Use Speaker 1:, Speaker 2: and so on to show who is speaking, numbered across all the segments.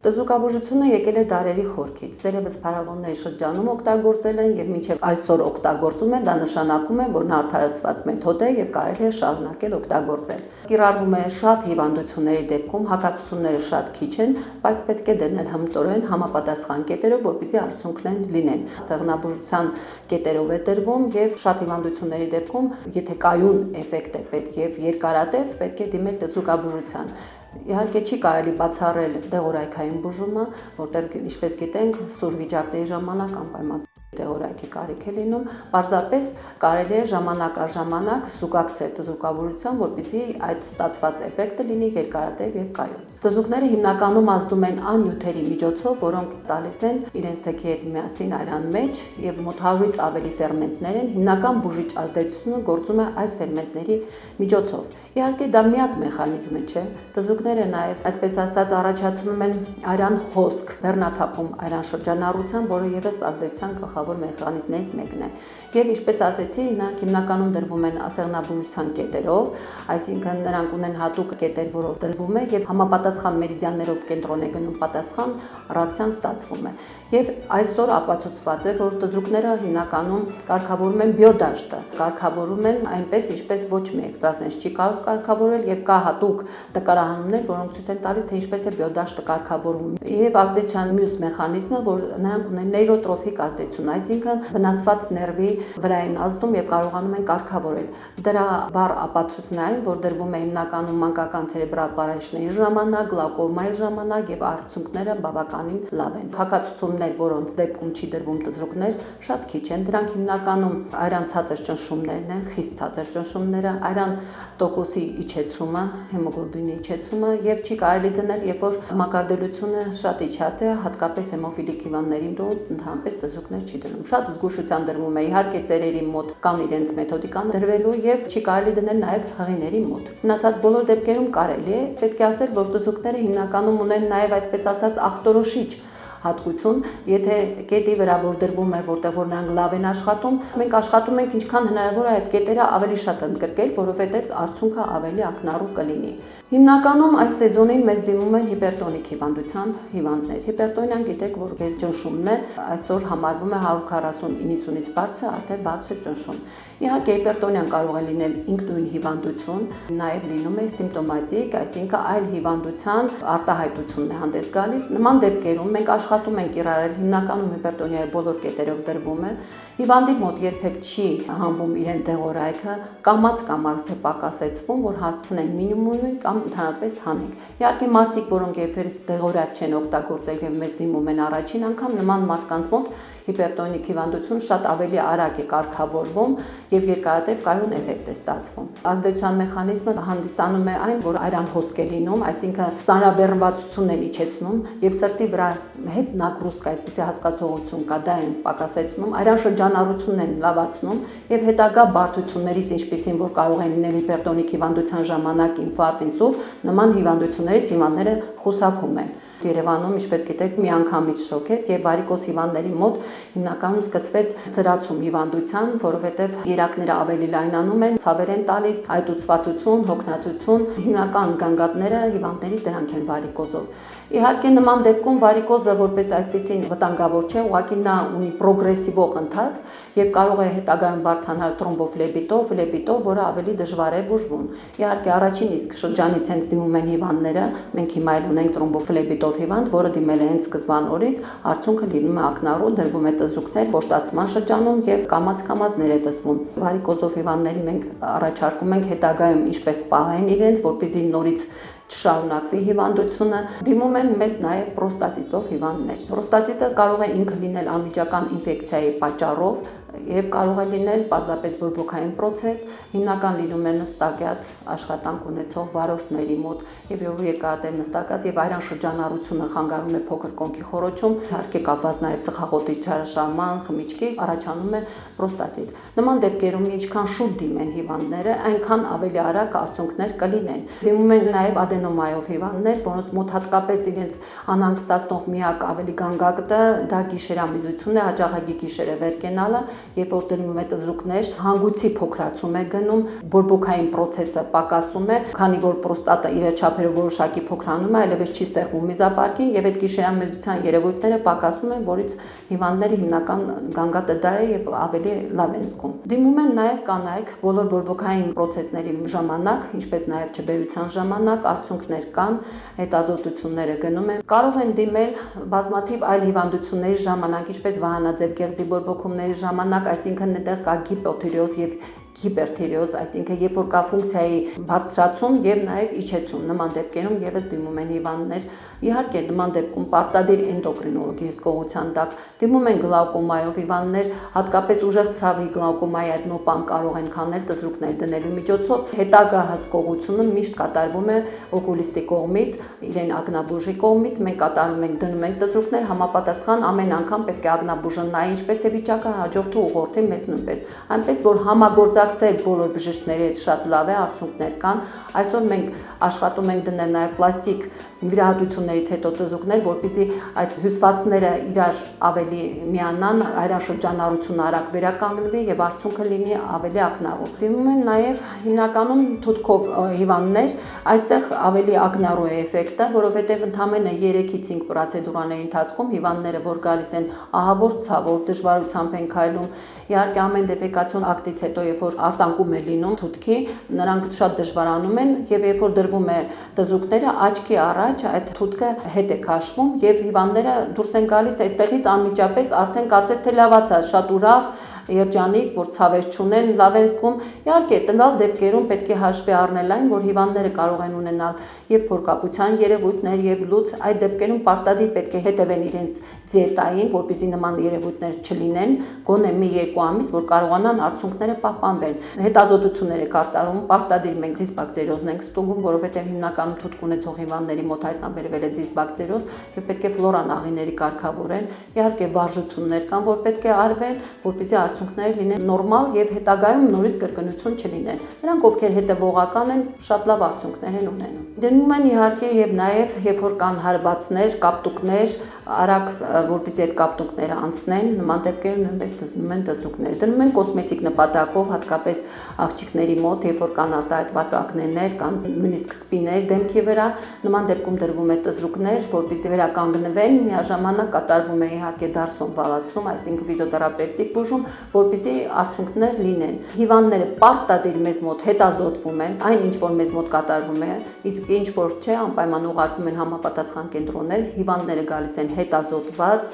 Speaker 1: Տզուկաբուժությունը եկել է դարերի խորքից, դերևս փարավոնների շրջանում օգտագործել են եւ մինչեւ այսօր օգտագործում են, դա նշանակում է, որ նա արդարացված մեթոդ է եւ կարելի է շարունակել օգտագործել։ Կիրառվում է շատ հիվանդությունների դեպքում, հակացությունները շատ քիչ են, բայց պետք է դնել հմտորեն համապատասխան կետերով, որպեսզի արդյունքներ լինեն։ Սեղնաբուժության կետերով է դրվում եւ շատ հիվանդությունների դեպքում, եթե կայուն էֆեկտ է պետք եւ երկարատև, պետք է դիմել տզուկաբուժության։ Իհարկե չի կարելի բացառել դեղորայքային բուժումը, որտեղ ինչպես գիտենք, սուր վիճակների ժամանակ անպայման դեղորայքի կարիք է լինում, պարզապես կարելի է ժամանակ առ ժամանակ զուգակցել տզուկաբուժության, որպեսզի այդ ստացված էֆեկտը լինի երկարատև եւ կայուն։ Տզուկները հիմնականում ազդում են աննյութերի միջոցով, որոնք տալիս են իրենց թեքի հետ միասին այրան մեջ եւ մոտ 100-ից ավելի ֆերմենտներ են, հիմնական բուժիչ ազդեցությունը գործում է այս ֆերմենտների միջոցով։ Իհարկե դա միակ մեխանիզմը չէ, տզուկները նաեւ, այսպես ասած, առաջացնում են այրան հոսք, բեռնաթափում այրան շրջանառության, որը եւս ազդեցության գլխավոր մեխանիզմներից մեկն է։ Եվ ինչպես ասեցի, նրանք հիմնականում դրվում են ասեղնաբուժության կետերով, այսինքն նրանք ունեն հատուկ կետեր, որով դրվում է եւ համապատասխան մերիդիաններով կենտրոն է գնում պատասխան, ռեակցիան ստացվում է։ Եվ այսօր ապացուցված է, որ տզուկները հիմնականում կարգավորում են բիոդաշտը, կարգավորում են այնպես, ինչպես ոչ մի էքստրասենս չի կարող կարգավորել եւ կա հատուկ նկարահանումներ, որոնք ցույց են տալիս, թե ինչպես է բիոդաշտը կարգավորվում։ Եվ ազդեցության մյուս մեխանիզմը, որ նրանք ունեն նեյրոտրոֆիկ ազդեցություն, այսինքն վնասված ներվի վրա են ազդում եւ կարողանում են կարգավորել։ Դրա բառ ապացույցն է այն, որ դրվում է հիմնականում մանկական ցերեբրալ պարալիչների ժամանակ, գլակոմայի ժամանակ եւ արդյունքները բավականին լավ են։ Հակացություններ, որոնց դեպքում չի դրվում տզուկներ, շատ քիչ են։ Դրանք հիմնականում այրան ցածր ճնշումներն են, խիստ ցածր ճնշումները, այրան տոկոսի իջեցումը, հեմոգլոբինի իջեցումը եւ չի կարելի դնել, երբ որ մակարդելությունը շատ իջած է, հատկապես հեմոֆիլիկ հիվանդներին դու ընդհանրապես տզուկներ չի դնում։ Շատ զգուշության դրվում է, իհարկե ծերերի մոտ կան իրենց մեթոդիկան դրվելու եւ չի կարելի դնել նաեւ հղիների մոտ։ Մնացած բոլոր դեպքերում կարելի է, պետք է ասել, որ տզուկները հիմնականում ունեն նաեւ այսպես ասած ախտորոշիչ հատկություն, եթե կետի վրա որ դրվում է, որտեղ որ նրանք լավ են աշխատում, մենք աշխատում ենք ինչքան հնարավոր է այդ կետերը ավելի շատ ընդգրկել, որովհետև արդյունքը ավելի ակնառու կլինի։ Հիմնականում այս սեզոնին մեզ դիմում են հիպերտոնիկ հիվանդության հիվանդներ։ Հիպերտոնիան գիտեք, որ գեզ ճնշումն է, այսօր համարվում է 140-90-ից բարձր, արդեն բարձր ճնշում։ Իհարկե հիպերտոնիան կարող է լինել ինքնուրույն հիվանդություն, նաև լինում է սիմպտոմատիկ, այսինքն այլ հիվանդության արտահայտությունն է հանդես գալիս։ Նման դեպքերում մենք աշխատում ենք կիրառել հիմնականում հիպերտոնիայի բոլոր կետերով դրվում է։ Հիվանդի մոտ երբեք չի հանվում իրեն դեղորայքը, կամաց է պակասեցվում, որ հասցնեն մինիմումին կամ ընդհանրապես հանենք։ Իհարկե մարդիկ, որոնք երբեք դեղորայք չեն օգտագործել եւ մեզ դիմում են առաջին անգամ, նման մարդկանց մոտ հիպերտոնիկ հիվանդություն շատ ավելի արագ է կարգավորվում եւ երկարատև կայուն էֆեկտ է ստացվում։ Ազդեցության մեխանիզմը հանդիսանում է այն, որ այրան հոսք է լինում, այսինքն ծանրաբեռնվածությունն է իջեցնում եւ սրտի վրա հետ նագրուսկա, այդպիսի հասկացողություն կա, դա են պակասեցնում, այրան շրջանառությունն են լավացնում եւ հետագա բարդություններից, ինչպիսին որ կարող են լինել հիպերտոնիկ հիվանդության ժամանակ ինֆարկտ, ինսուլտ, նման հիվանդություններից հիվանդները խուսափում են։ Երևանում, ինչպես գիտեք, միանգամից շոկեց եւ վարիկոզ հիվանդների մոտ հիմնականում սկսվեց սրացում հիվանդության, որովհետեւ երակները ավելի լայնանում են, ցավեր են տալիս, այտուցվածություն, հոգնածություն, հիմնական գանգատները հիվանդների դրանք են վարիկոզով։ Իհարկե նման դեպքում վարիկոզը որպես այդպեսին վտանգավոր չէ, ուղղակի նա ունի պրոգրեսիվող ընթացք եւ կարող է հետագայում բարդանալ թրոմբոֆլեբիտով, որը ավելի դժվար է բուժվում։ Իհարկե առաջին իսկ շրջանից հենց դիմում են հիվանդները, մենք հիմա էլ ունենք թրոմբոֆլեբիտով հիվանդ, որը դիմել է հենց սկզբան օրից, արդյունքը լինում է ակնառու, դրվում է տզուկներ կոշտացման շրջանում եւ կամաց ներեծծվում։ Վարիկոզով հիվանդներին մենք առաջարկում ենք հետագայում ինչպես պահեն իրենց, որպեսզի նորից չշարունակվի հիվանդությունը, դիմում են մեզ նաև պրոստատիտով հիվանդներ։ Պրոստատիտը կարող է ինքը լինել անմիջական ինֆեկցիայի պատճառով եւ կարող է լինել պարզապես բորբոքային process, հիմնական լինում է նստակյաց աշխատանք ունեցող վարորդների մոտ եւ երկարատև նստակյաց եւ այրան շրջանառությունը խանգարում է փոքր կոնքի խորոչում, իհարկե կապված նաեւ ծխախոտի չարաշահման, խմիչքի, առաջանում է պրոստատիտ։ Նման դեպքերում ինչքան շուտ դիմեն հիվանդները, այնքան ավելի արագ արդյունքներ կլինեն։ Դիմում են նաեւ adenomayով հիվանդներ, որոնց մոտ հատկապես իրենց անհանգստացնող միակ ավելի գանգատը դա գիշերամիզությունն է, հաճախակի գիշերը վեր կենալը երբ որ դնում է տզրուկներ, հանգույցի փոքրացում է գնում, բորբոքային process-ը պակասում է, քանի որ պրոստատը իր չափերով որոշակի փոքրանում է, այլևս չի սեղմում միզապարկին եւ այդ գիշերամեզության երևույթները պակասում են, որից հիվանդների հիմնական գանգատը դա է եւ ավելի լավ են զգում։ Դիմում են նաեւ կանայք բոլոր բորբոքային process-ների ժամանակ, ինչպես նաեւ չբերության ժամանակ, արդյունքներ կան, հետազոտությունները գնում են։ Կարող են դիմել բազմաթիվ այլ հիվանդությունների ժամանակ, ինչպես վահանաձև գեղձի բորբոքումների ժամանակ, այսինքն այդտեղ կա գիպոթիրեոզ եւ հիպերթիրեոզ, այսինքն երբ որ կա ֆունկցիայի բարձրացում եւ նաեւ իջեցում, նման դեպքերում եւս դիմում են հիվանդներ։ Իհարկե, նման դեպքում պարտադիր էնդոկրինոլոգի հսկողության տակ դիմում են գլաուկոմայով հիվանդներ, հատկապես ուժեղ ցավի գլաուկոմայի այդ նոպան կարող են քանել տզրուկներ դնելու միջոցով։ Հետագա հսկողությունը միշտ կատարվում է օկուլիստի կողմից, իրեն ակնաբուժի կողմից, մենք կատարում ենք դնում ենք տզրուկներ, համապատասխան ամեն անգամ պետք է ակնաբուժը նայի ինչպես է վիճակը, հաջորդը ուղղորդի մեզ նույնպես, այնպես որ համագործակցել բոլոր բժիշկների հետ շատ լավ է, արդյունքներ կան։ Այսօր մենք աշխատում ենք դնել նաև պլաստիկ վիրահատություններից հետո տզուկներ, որպեսզի այդ հյուսվածքները իրար ավելի միանան, այրաշրջանառությունը արագ վերականգնվի եւ արդյունքը լինի ավելի ակնառու։ Դիմում են նաև հիմնականում թութքով հիվանդներ, այստեղ ավելի ակնառու է էֆեկտը, որովհետեւ ընդամենը 3-ից 5 պրոցեդուրաների ընթացքում հիվանդները, որ գալիս են ահավոր ցավով, դժվարությամբ են քայլում, իհարկե ամեն դեֆեկացիոն ակտից հետո երբ որ արտանկում է լինում թութքի, նրանք շատ դժվարանում են եւ երբ որ դրվում է տզուկները աչքի առաջ այդ թութքը հետ է քաշվում եւ հիվանդները դուրս են գալիս այստեղից անմիջապես արդեն կարծես թե լավացած, շատ ուրախ երջանիկ, որ ցավեր չունեն, լավ են զգում։ Իհարկե, տվյալ դեպքերում պետք է հաշվի առնել այն, որ հիվանդները կարող են ունենալ եւ փորկապության երևույթներ եւ լուծ, այդ դեպքերում պարտադիր պետք է հետևեն իրենց դիետային, որպեսզի նման երևույթներ չլինեն, գոնե մի 2 ամիս, որ կարողանան արդյունքները պահպանվեն։ Հետազոտություններ է կատարում, պարտադիր մենք դիսբակտերիոզն ենք ստուգում, որովհետեւ հիմնականում թութք ունեցող հիվանդների մոտ հայտնաբերվել է դիսբակտերիոզ եւ պետք է ֆլորան աղիների կարգավորեն։ Իհարկե, վարժություններ կան, որ պետք է արվեն, որպեսզի արդյունքները լինեն նորմալ եւ հետագայում նորից կրկնություն չլինեն։ Նրանք, ովքեր հետևողական են, շատ լավ արդյունքներ են ունենում։ Դնում են իհարկե եւ նաեւ, երբ որ կան հարվածներ, կապտուկներ, արագ որպեսզի այդ կապտուկները անցնեն, նման դեպքերում նույնպես դնում են տզուկներ։ Դնում են կոսմետիկ նպատակով, հատկապես աղջիկների մոտ, երբ որ կան արտահայտված ակնեներ, կան նույնիսկ սպիներ դեմքի վրա, նման դեպքում դրվում է տզուկներ, որպեսզի վերականգնվեն, միաժամանակ կատարվում է իհարկե դարսոն վալացում, այսինքն ֆիզիոթերապևտիկ բուժում, որպեսզի արդյունքներ լինեն։ Հիվանդները պարտադիր մեզ մոտ հետազոտվում են, այն ինչ որ մեզ մոտ կատարվում է, իսկ ինչ որ չէ, անպայման ուղարկվում են համապատասխան կենտրոններ, հիվանդները գալիս են հետազոտված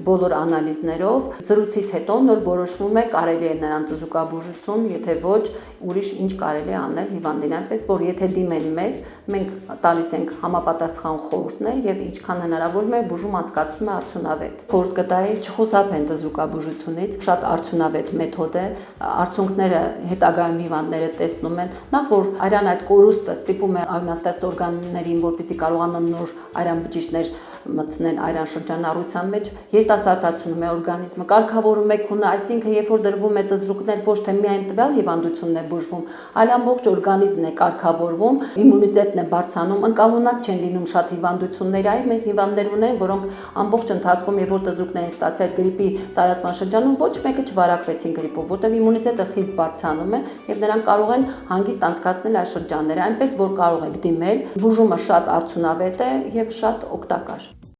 Speaker 1: բոլոր անալիզներով, զրույցից հետո նոր որոշվում է կարելի է նրան տզուկաբուժություն, եթե ոչ, ուրիշ ինչ կարելի է անել հիվանդին, այնպես որ եթե դիմեն մեզ, մենք տալիս ենք համապատասխան խորհուրդներ եւ ինչքան հնարավոր է բուժում անցկացվում է արդյունավետ։ Խորհուրդ կտայի չխուսափեն տզուկաբուժությունից, շատ արդյունավետ մեթոդ է, արդյունքները հետագայում հիվանդները տեսնում են, նախ որ արյան այդ կորուստը ստիպում է արյունաստեղծ օրգաններին, որպեսզի կարողանան նոր արյան բջիջներ մտցնեն արյան շրջանառության մեջ, երիտասարդացնում է օրգանիզմը, կարգավորում է քունը, այսինքն երբ որ դրվում է տզրուկներ, ոչ թե միայն տվյալ հիվանդությունն է բուժվում, այլ ամբողջ օրգանիզմն է կարգավորվում, իմունիտետն է բարձրանում, ընկալունակ չեն լինում շատ հիվանդություններ, այլ մենք հիվանդներ ունեն, որոնք ամբողջ ընթացքում երբ որ տզրուկներ են ստացել գրիպի տարածման շրջանում, ոչ մեկը չվարակվեցին գրիպով, որտեղ իմունիտետը խիստ բարձրանում է եւ նրանք կարող են հանգիստ անցկացնել այս շրջանները, այնպես որ կարող եք դիմել, բուժումը շատ արդյունավետ է եւ շատ օգտակար։